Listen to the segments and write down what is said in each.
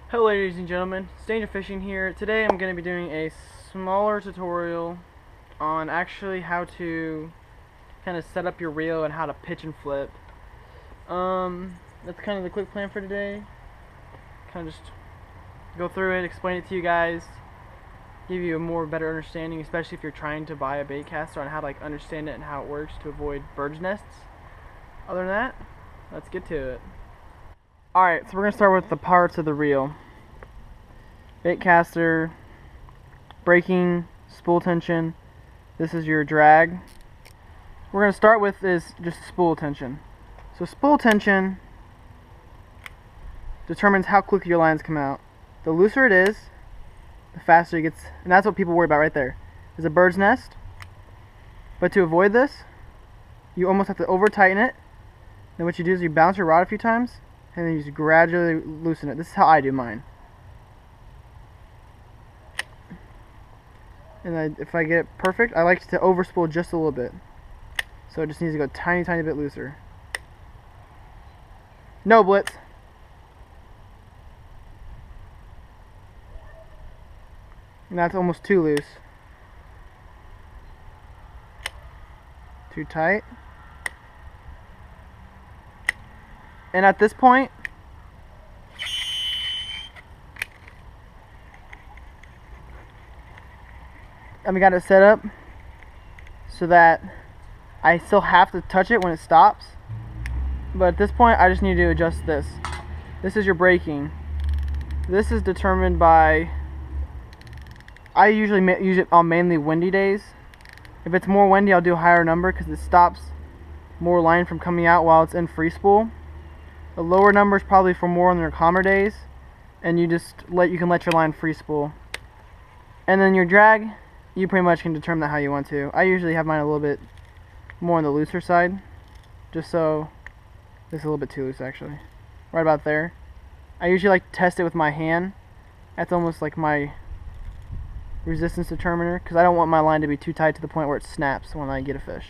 Hello ladies and gentlemen, it's Danger Fishing here. Today I'm going to be doing a smaller tutorial on actually how to kind of set up your reel and how to pitch and flip. That's kind of the quick plan for today. Kind of just go through it, explain it to you guys, give you a more better understanding, especially if you're trying to buy a baitcaster, on how to understand it and how it works to avoid bird's nests. Other than that, let's get to it. Alright, so we're going to start with the parts of the reel. Baitcaster, braking, spool tension. This is your drag. We're going to start with is just spool tension. So spool tension determines how quick your lines come out. The looser it is, the faster it gets, and that's what people worry about right there. Is a bird's nest. But to avoid this, you almost have to over tighten it. Then what you do is you bounce your rod a few times, and then you just gradually loosen it. This is how I do mine. And if I get it perfect, I like to overspool just a little bit. So it just needs to go tiny bit looser. No blitz. And that's almost too loose. Too tight. And at this point, I got it set up so that I still have to touch it when it stops. But at this point, I just need to adjust this. This is your braking. This is determined by, I usually use it on mainly windy days. If it's more windy, I'll do a higher number because it stops more line from coming out while it's in free spool. The lower number is probably for more on your calmer days, and you can let your line free spool. And then your drag, you pretty much can determine that how you want to. I usually have mine a little bit more on the looser side, just so this is a little bit too loose actually. Right about there. I usually like to test it with my hand. That's almost like my resistance determiner, because I don't want my line to be too tight to the point where it snaps when I get a fish.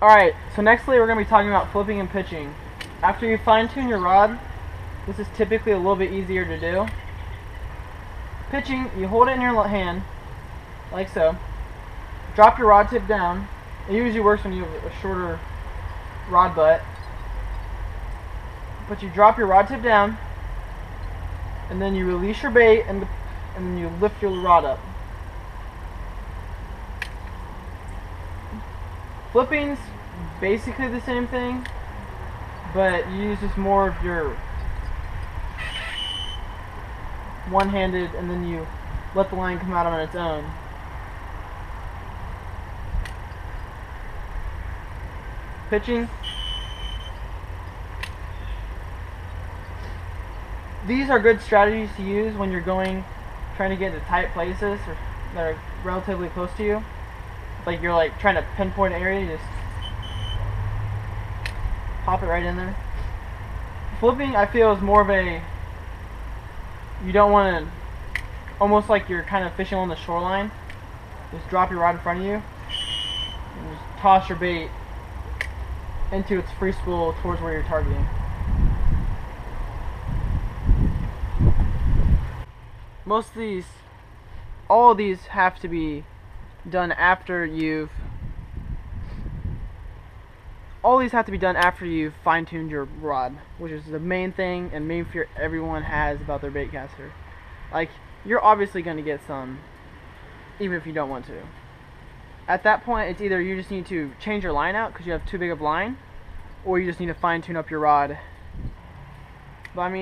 Alright, so nextly we're going to be talking about flipping and pitching. After you fine tune your rod, this is typically a little bit easier to do. Pitching, you hold it in your hand, like so. Drop your rod tip down. It usually works when you have a shorter rod butt. But you drop your rod tip down, and then you release your bait, and then you lift your rod up. Flipping's basically the same thing, but you use just more of your one-handed, and then you let the line come out on its own. Pitching. These are good strategies to use when you're trying to get into tight places or that are relatively close to you. Like you're trying to pinpoint an area, you just pop it right in there. Flipping, I feel, is more of a, you don't want to, almost like you're kind of fishing on the shoreline. Just drop your rod in front of you and just toss your bait into its free spool towards where you're targeting. All of these have to be done after you've fine-tuned your rod, which is the main thing and main fear everyone has about their baitcaster. You're obviously going to get some, even if you don't want to. At that point, it's either you just need to change your line out because you have too big of line, or you just need to fine-tune up your rod. But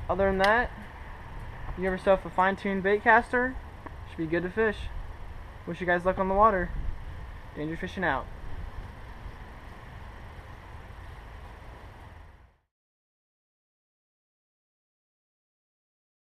other than that, you have yourself a fine-tuned baitcaster, should be good to fish. Wish you guys luck on the water. Danger Fishing out.